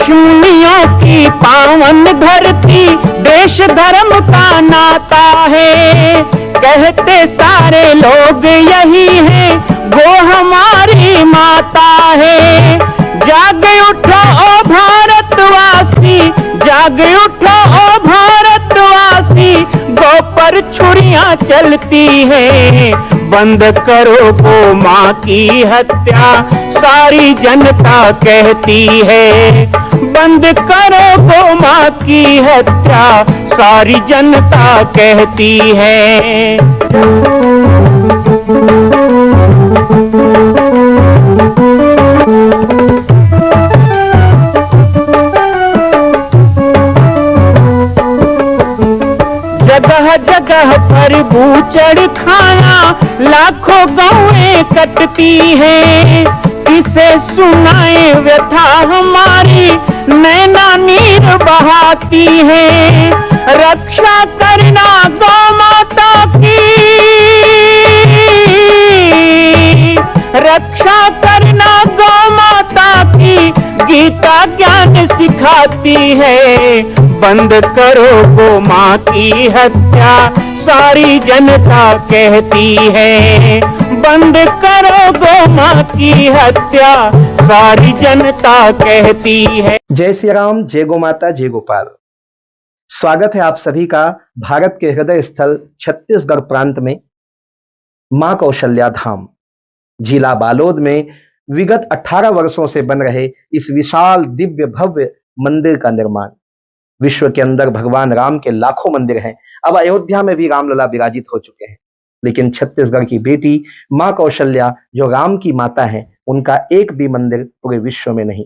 ऋषिमुनियों की पावन धरती, देश धर्म का नाता है। कहते सारे लोग यही है, वो हमारी माता है। जाग उठो ओ भारतवासी, जाग उठो ओ भारतवासी, गौ पर छुरियां चलती है। बंद करो गौ माँ की हत्या, सारी जनता कहती है। बंद करो गौ माँ की हत्या, सारी जनता कहती है। जगह जगह पर बूचड़ खाना, लाखों गौएं कटती हैं। किसे सुनाए व्यथा हमारी, नैना नीर बहाती है। रक्षा करना गौ माता की, रक्षा करना गौ माता की, गीता ज्ञान सिखाती है। बंद करो गौ माँ की हत्या, सारी जनता कहती है। बंद करो गौ माँ की हत्या, सारी जनता कहती है। जय श्री राम, जय गौ माता, जय गोपाल। स्वागत है आप सभी का भारत के हृदय स्थल छत्तीसगढ़ प्रांत में मां कौशल्या धाम जिला बालोद में विगत 18 वर्षों से बन रहे इस विशाल दिव्य भव्य मंदिर का निर्माण। विश्व के अंदर भगवान राम के लाखों मंदिर हैं। अब अयोध्या में भी रामलला विराजित हो चुके हैं, लेकिन छत्तीसगढ़ की बेटी मां कौशल्या जो राम की माता है, उनका एक भी मंदिर पूरे विश्व में नहीं।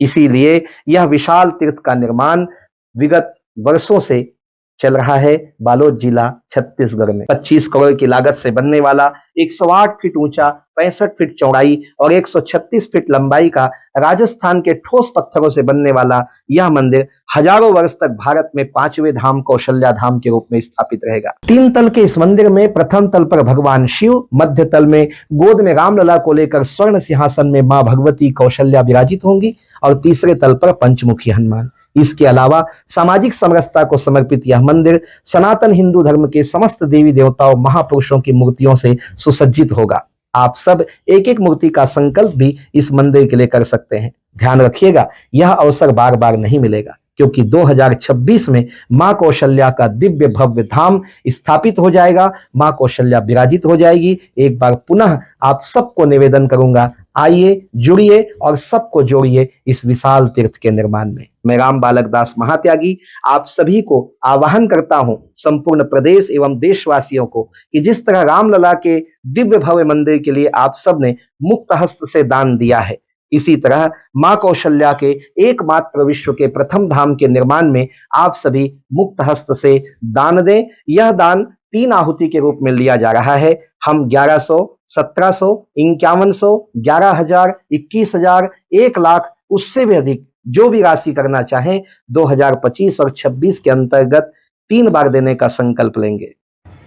इसीलिए यह विशाल तीर्थ का निर्माण विगत वर्षों से चल रहा है बालोद जिला छत्तीसगढ़ में। 25 करोड़ की लागत से बनने वाला 108 फीट ऊंचा, 65 फीट चौड़ाई और 136 फीट लंबाई का राजस्थान के ठोस पत्थरों से बनने वाला यह मंदिर हजारों वर्ष तक भारत में 5वें धाम कौशल्या धाम के रूप में स्थापित रहेगा। 3 तल के इस मंदिर में प्रथम तल पर भगवान शिव, मध्य तल में गोद में रामलला को लेकर स्वर्ण सिंहासन में मां भगवती कौशल्या विराजित होंगी और तीसरे तल पर पंचमुखी हनुमान। इसके अलावा सामाजिक समरसता को समर्पित यह मंदिर सनातन हिंदू धर्म के समस्त देवी देवताओं महापुरुषों की मूर्तियों से सुसज्जित होगा। आप सब एक एक मूर्ति का संकल्प भी इस मंदिर के लिए कर सकते हैं। ध्यान रखिएगा, यह अवसर बार बार नहीं मिलेगा, क्योंकि 2026 में मां कौशल्या का दिव्य भव्य धाम स्थापित हो जाएगा। मां कौशल्या विराजित हो जाएगी। एक बार पुनः आप सबको निवेदन करूंगा, आइए, जुड़िए और सबको जोड़िए इस विशाल तीर्थ के निर्माण में। मैं राम बालक दास महात्यागी आप सभी को आह्वान करता हूं, संपूर्ण प्रदेश एवं देशवासियों को, कि जिस तरह रामलला के दिव्य भव्य मंदिर के लिए आप सब ने मुक्त हस्त से दान दिया है, इसी तरह मां कौशल्या के एकमात्र विश्व के प्रथम धाम के निर्माण में आप सभी मुक्त हस्त से दान दें। यह दान 3 आहुति के रूप में लिया जा रहा है। हम 1100, 1700, 5100, 11,000, 21,000, 1 लाख, उससे भी अधिक जो भी राशि करना चाहें 2025 और 26 के अंतर्गत 3 बार देने का संकल्प लेंगे।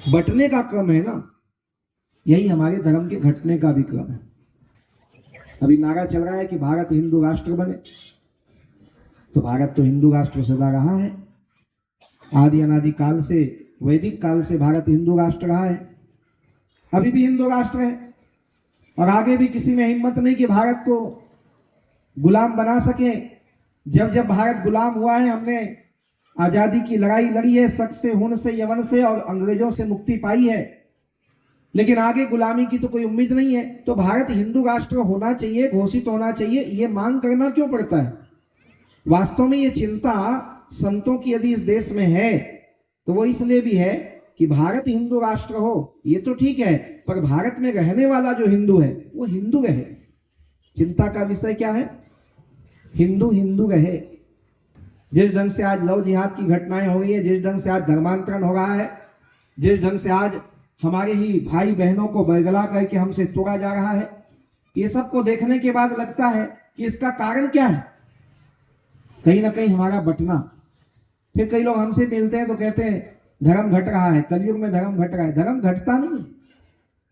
बंटने का क्रम है ना, यही हमारे धर्म के घटने का भी क्रम है। अभी नारा चल रहा है कि भारत हिंदू राष्ट्र बने, तो भारत तो हिंदू राष्ट्र सदा रहा है। आदि अनादि काल से, वैदिक काल से भारत हिंदू राष्ट्र रहा है, अभी भी हिंदू राष्ट्र है। और आगे भी किसी में हिम्मत नहीं कि भारत को गुलाम बना सके। जब जब भारत गुलाम हुआ है, हमने आजादी की लड़ाई लड़ी है, शक से, हुन से, यवन से, और अंग्रेजों से मुक्ति पाई है, लेकिन आगे गुलामी की तो कोई उम्मीद नहीं है। तो भारत हिंदू राष्ट्र होना चाहिए, घोषित होना चाहिए, ये मांग करना क्यों पड़ता है? वास्तव में ये चिंता संतों की यदि इस देश में है तो वो इसलिए भी है कि भारत हिंदू राष्ट्र हो, ये तो ठीक है, पर भारत में रहने वाला जो हिंदू है वो हिंदू रहे। चिंता का विषय क्या है? हिंदू हिंदू रहे। जिस ढंग से आज लव जिहाद की घटनाएं हो रही है, जिस ढंग से आज धर्मांतरण हो रहा है, जिस ढंग से आज हमारे ही भाई बहनों को बरगला करके हमसे तोड़ा जा रहा है, ये सब को देखने के बाद लगता है कि इसका कारण क्या है? कहीं ना कहीं हमारा बटना। फिर कई लोग हमसे मिलते हैं तो कहते हैं धर्म घट रहा है, कलयुग में धर्म घट रहा है। धर्म घटता नहीं,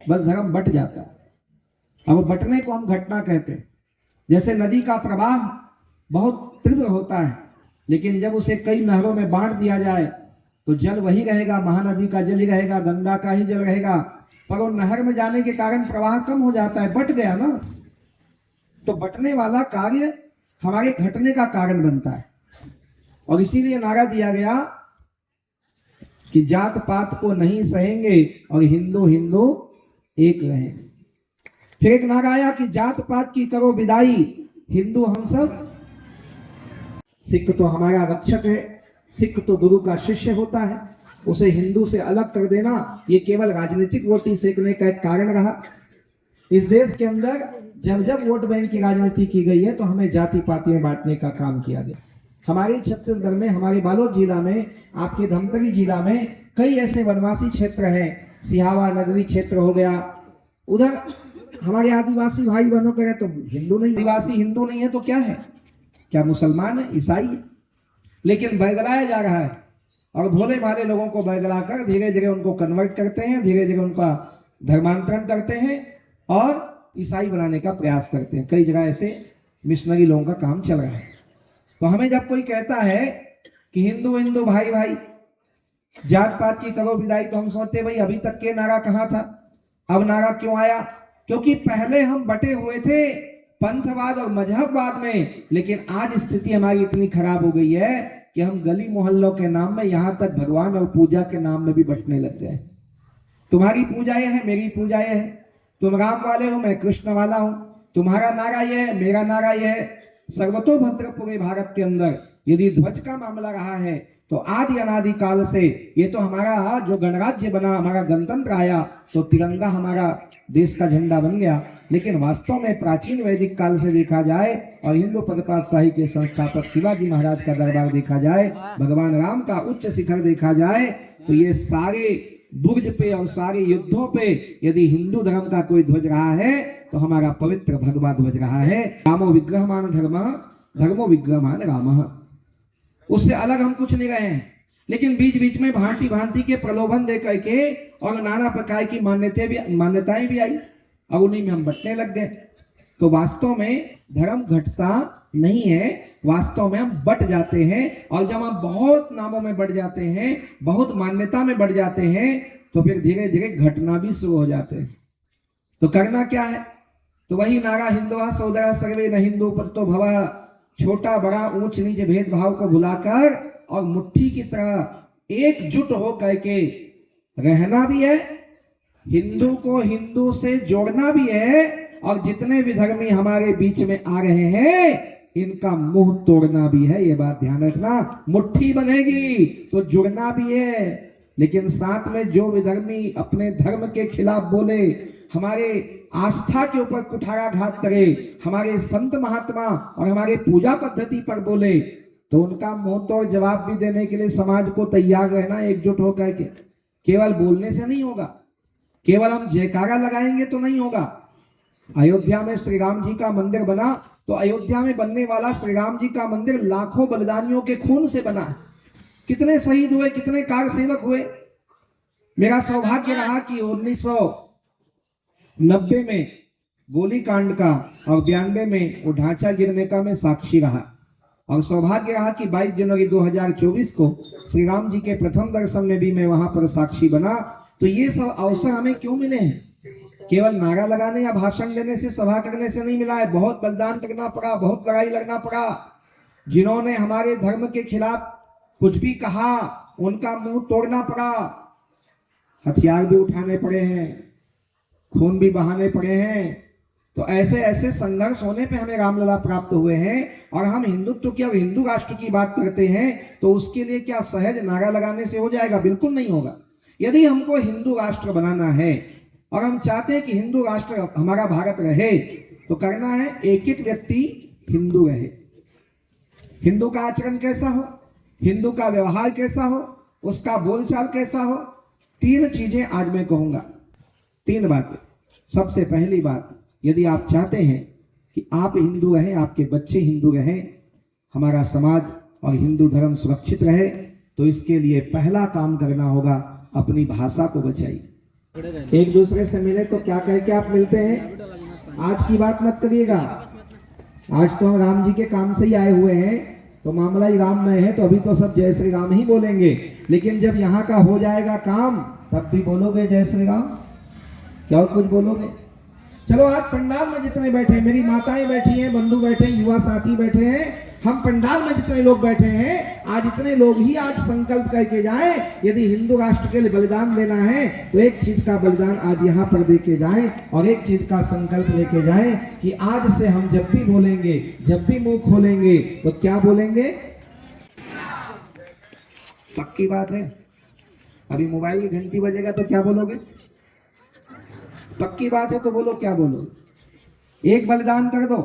बस धर्म बट जाता है। अब बटने को हम घटना कहते हैं। जैसे नदी का प्रवाह बहुत तीव्र होता है, लेकिन जब उसे कई नहरों में बांट दिया जाए तो जल वही रहेगा, महानदी का जल ही रहेगा, गंगा का ही जल रहेगा, पर वो नहर में जाने के कारण प्रवाह कम हो जाता है, बट गया ना। तो बटने वाला कार्य हमारे घटने का कारण बनता है, और इसीलिए नारा दिया गया कि जात पात को नहीं सहेंगे और हिंदू हिंदू एक रहें। फिर एक नारा आया कि जात पात की करो विदाई, हिंदू हम सब। सिख तो हमारा रक्षक है, सिख तो गुरु का शिष्य होता है, उसे हिंदू से अलग कर देना ये केवल राजनीतिक वोटी सेकने का एक कारण रहा। इस देश के अंदर जब जब वोट बैंक की राजनीति की गई है तो हमें जाति पाति में बांटने का काम किया गया। हमारे छत्तीसगढ़ में, हमारे बालोद जिला में, आपके धमतरी जिला में कई ऐसे वनवासी क्षेत्र हैं, सिहावा नगरी क्षेत्र हो गया, उधर हमारे आदिवासी भाई बहनों के तो हिंदू नहीं, आदिवासी हिंदू नहीं है तो क्या है, क्या मुसलमान है, ईसाई है, लेकिन बहगलाया जा रहा है। और भोले भाले लोगों को बहगला कर धीरे धीरे उनको कन्वर्ट करते हैं, धीरे धीरे उनका धर्मांतरण करते हैं और ईसाई बनाने का प्रयास करते हैं। कई जगह ऐसे मिशनरी लोगों का काम चल रहा है। तो हमें जब कोई कहता है कि हिंदू हिंदू भाई भाई, जात पात की करो विदाई, तो हम सोचते भाई अभी तक के नारा कहाँ था, अब नारा क्यों आया? क्योंकि पहले हम बटे हुए थे पंथवाद और मजहबवाद में, लेकिन आज स्थिति हमारी इतनी खराब हो गई है कि हम गली मोहल्लों के नाम में, यहां तक भगवान और पूजा के नाम में भी बंटने लग गए। तुम्हारी पूजा यह है, मेरी पूजा यह है, तुम राम वाले हो, मैं कृष्ण वाला हूं, तुम्हारा नारा यह है, मेरा नारा यह है। सर्वतोभद्र पूरे भारत के अंदर यदि ध्वज का मामला रहा है तो आदि अनादि काल से ये तो हमारा जो गणराज्य बना, हमारा गणतंत्र आया तो तिरंगा हमारा देश का झंडा बन गया। लेकिन वास्तव में प्राचीन वैदिक काल से देखा जाए और हिंदू पदपातशाही के संस्थापक शिवाजी महाराज का दरबार देखा जाए, भगवान राम का उच्च शिखर देखा जाए, तो ये सारे बुर्ज पे और सारे युद्धों पे यदि हिंदू धर्म का कोई ध्वज रहा है तो हमारा पवित्र भगवा ध्वज रहा है। रामो विग्रहमान धर्म, धर्मो विग्रहमान राम। उससे अलग हम कुछ नहीं रहे हैं, लेकिन बीच बीच में भांति भांति के प्रलोभन दे करके और नाना प्रकार की मान्यताएं भी आई और उन्हीं में हम बंटने लग गए। तो वास्तव में धर्म घटता नहीं है, वास्तव में हम बट जाते हैं। और जब हम बहुत नामों में बढ़ जाते हैं, बहुत मान्यता में बढ़ जाते हैं, तो फिर धीरे धीरे घटना भी शुरू हो जाते हैं। तो करना क्या है? तो वही नारा हिंदुआ सोदरा सर्वे न हिंदू पर तो भवा, छोटा बड़ा ऊंच नीच भेदभाव को भुलाकर और मुट्ठी की तरह एकजुट हो करके रहना भी है, हिंदू को हिंदू से जोड़ना भी है, और जितने विधर्मी हमारे बीच में आ रहे हैं इनका मुंह तोड़ना भी है। ये बात ध्यान रखना, मुट्ठी बनेगी तो जुड़ना भी है, लेकिन साथ में जो विधर्मी अपने धर्म के खिलाफ बोले, हमारे आस्था के ऊपर कुठाराघात करे, हमारे संत महात्मा और हमारे पूजा पद्धति पर बोले, तो उनका मुंह तोड़ जवाब भी देने के लिए समाज को तैयार रहना, एकजुट होकर के। केवल बोलने से नहीं होगा, केवल हम जयकारा लगाएंगे तो नहीं होगा। अयोध्या में श्री राम जी का मंदिर बना तो अयोध्या में बनने वाला श्री राम जी का मंदिर लाखों बलिदानियों के खून से बना है। कितने शहीद हुए, कितने कार सेवक हुए। मेरा सौभाग्य रहा कि 1990 में गोली कांड का और 92 में वो ढांचा गिरने का मैं साक्षी रहा, और सौभाग्य रहा कि 22 जनवरी 2024 को श्री राम जी के प्रथम दर्शन में भी मैं वहां पर साक्षी बना। तो ये सब अवसर हमें क्यों मिले हैं? केवल नारा लगाने या भाषण देने से, सभा करने से नहीं मिला है। बहुत बलिदान करना पड़ा, बहुत लड़ाई लड़ना पड़ा। जिन्होंने हमारे धर्म के खिलाफ कुछ भी कहा उनका मुंह तोड़ना पड़ा, हथियार भी उठाने पड़े हैं, खून भी बहाने पड़े हैं। तो ऐसे ऐसे संघर्ष होने पे हमें रामलला प्राप्त हुए हैं। और हम हिंदुत्व की और हिंदू राष्ट्र की बात करते हैं तो उसके लिए क्या सहज नारा लगाने से हो जाएगा? बिल्कुल नहीं होगा। यदि हमको हिंदू राष्ट्र बनाना है और हम चाहते हैं कि हिंदू राष्ट्र हमारा भारत रहे, तो करना है एक एक व्यक्ति हिंदू रहे। हिंदू का आचरण कैसा हो, हिंदू का व्यवहार कैसा हो, उसका बोलचाल कैसा हो, 3 चीजें आज मैं कहूंगा, 3 बातें। सबसे पहली बात, यदि आप चाहते हैं कि आप हिंदू रहें, आपके बच्चे हिंदू रहें, हमारा समाज और हिंदू धर्म सुरक्षित रहे, तो इसके लिए पहला काम करना होगा, अपनी भाषा को बचाइए। एक दूसरे से मिले तो क्या कह के आप मिलते हैं? आज की बात मत करिएगा, आज तो हम राम जी के काम से ही आए हुए हैं, तो मामला ही राम में है, तो अभी तो सब जय श्री राम ही बोलेंगे, लेकिन जब यहाँ का हो जाएगा काम तब भी बोलोगे जय श्री राम, क्या और कुछ बोलोगे? चलो आज पंडाल में जितने बैठे हैं, मेरी माताएं बैठी हैं, बंधु बैठे हैं, युवा साथी बैठे हैं, हम पंडाल में जितने लोग बैठे हैं, आज इतने लोग ही आज संकल्प करके जाएं, यदि हिंदू राष्ट्र के लिए बलिदान देना है तो एक चीज का बलिदान आज यहाँ पर दे के जाएं और एक चीज का संकल्प लेके जाएं कि आज से हम जब भी बोलेंगे, जब भी मुंह खोलेंगे तो क्या बोलेंगे? पक्की बात है। अभी मोबाइल की घंटी बजेगा तो क्या बोलोगे? पक्की बात है तो बोलो, क्या बोलोगे? एक बलिदान कर दो,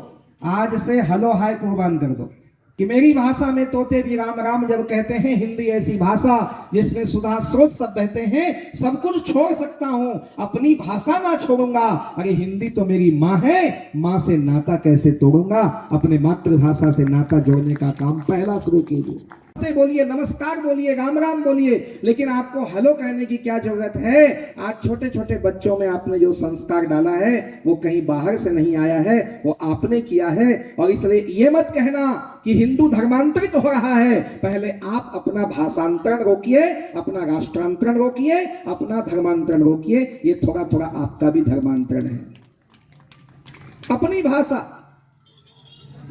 आज से हलो हाय कुर्बान कर दो कि मेरी भाषा में तोते भी राम राम जब कहते हैं, हिंदी ऐसी भाषा जिसमें सुधा स्रोत सब बहते हैं, सब कुछ छोड़ सकता हूं, अपनी भाषा ना छोड़ूंगा। अरे हिंदी तो मेरी माँ है, माँ से नाता कैसे तोड़ूंगा? अपने मातृभाषा से नाता जोड़ने का काम पहला शुरू कीजिए। से बोलिए, नमस्कार बोलिए, राम राम बोलिए, लेकिन आपको हेलो कहने की क्या जरूरत है? आज छोटे छोटे बच्चों में आपने जो संस्कार डाला है वो कहीं बाहर से नहीं आया है, वो आपने किया है। और इसलिए ये मत कहना कि हिंदू धर्मांतरित हो रहा है, पहले आप अपना भाषांतरण रोकिए, अपना राष्ट्रांतरण रोकिए, अपना धर्मांतरण रोकिए। ये थोड़ा थोड़ा आपका भी धर्मांतरण है। अपनी भाषा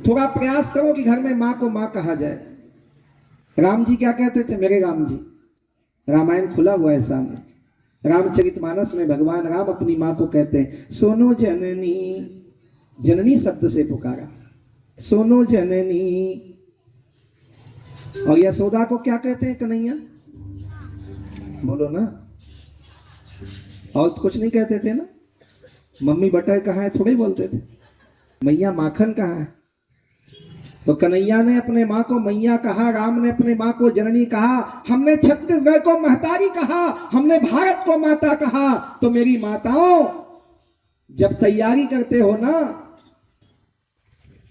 थोड़ा प्रयास करो कि घर में मां को मां कहा जाए। राम जी क्या कहते थे? मेरे राम जी, रामायण खुला हुआ है सामने, रामचरितमानस में भगवान राम अपनी मां को कहते हैं, सोनो जननी, जननी शब्द से पुकारा, सोनो जननी। और यशोदा को क्या कहते हैं? कन्हैया, बोलो ना। और कुछ नहीं कहते थे ना? मम्मी बटर कहाँ है थोड़े बोलते थे, मैया माखन कहाँ है? तो कन्हैया ने अपने माँ को मैया कहा, राम ने अपने माँ को जननी कहा, हमने छत्तीसगढ़ को महतारी कहा, हमने भारत को माता कहा। तो मेरी माताओं, जब तैयारी करते हो ना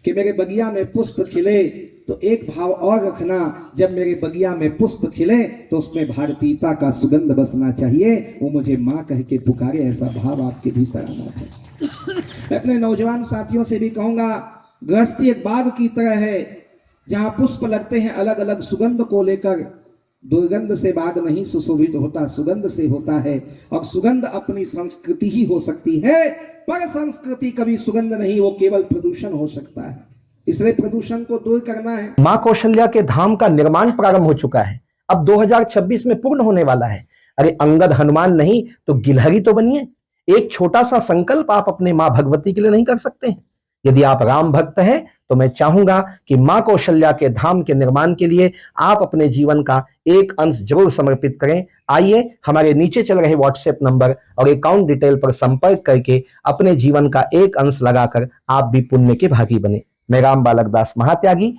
कि मेरे बगिया में पुष्प खिले, तो एक भाव और रखना, जब मेरे बगिया में पुष्प खिले तो उसमें भारतीयता का सुगंध बसना चाहिए, वो मुझे माँ कह के पुकारे, ऐसा भाव आपके भीतर आना चाहिए। मैं अपने नौजवान साथियों से भी कहूंगा, गृहस्थी एक बाग की तरह है, जहां पुष्प लगते हैं अलग अलग सुगंध को लेकर। दुर्गंध से बाग नहीं सुशोभित होता, सुगंध से होता है। और सुगंध अपनी संस्कृति ही हो सकती है, पर संस्कृति कभी सुगंध नहीं, वो केवल प्रदूषण हो सकता है। इसलिए प्रदूषण को दूर करना है। मां कौशल्या के धाम का निर्माण प्रारंभ हो चुका है, अब 2026 में पूर्ण होने वाला है। अरे अंगद हनुमान नहीं तो गिलहरी तो बनिए। एक छोटा सा संकल्प आप अपने मां भगवती के लिए नहीं कर सकते हैं? यदि आप राम भक्त हैं तो मैं चाहूंगा कि मां कौशल्या के धाम के निर्माण के लिए आप अपने जीवन का एक अंश जरूर समर्पित करें। आइए हमारे नीचे चल रहे व्हाट्सएप नंबर और अकाउंट डिटेल पर संपर्क करके अपने जीवन का एक अंश लगाकर आप भी पुण्य के भागी बने। मैं राम बालक दास महात्यागी,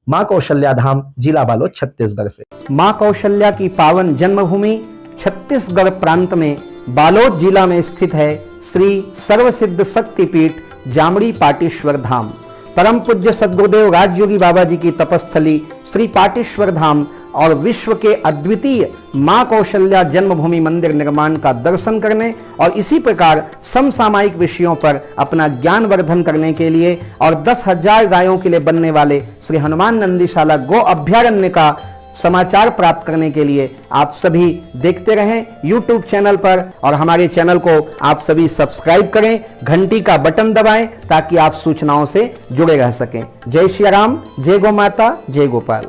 मां कौशल्या धाम, जिला बालोद, छत्तीसगढ़ से। मां कौशल्या की पावन जन्मभूमि छत्तीसगढ़ प्रांत में बालोद जिला में स्थित है श्री सर्वसिद्ध शक्तिपीठ जामड़ी पाटेश्वर धाम। परम पूज्य सद्गुरुदेव राजयोगी बाबा जी की तपस्थली श्री पाटेश्वर धाम और विश्व के अद्वितीय मां कौशल्या जन्मभूमि मंदिर निर्माण का दर्शन करने और इसी प्रकार समसामयिक विषयों पर अपना ज्ञान वर्धन करने के लिए और 10,000 गायों के लिए बनने वाले श्री हनुमान नंदीशाला गो अभ्यारण्य का समाचार प्राप्त करने के लिए आप सभी देखते रहें YouTube चैनल पर, और हमारे चैनल को आप सभी सब्सक्राइब करें, घंटी का बटन दबाएं ताकि आप सूचनाओं से जुड़े रह सकें। जय श्री राम, जय गौ माता, जय गोपाल।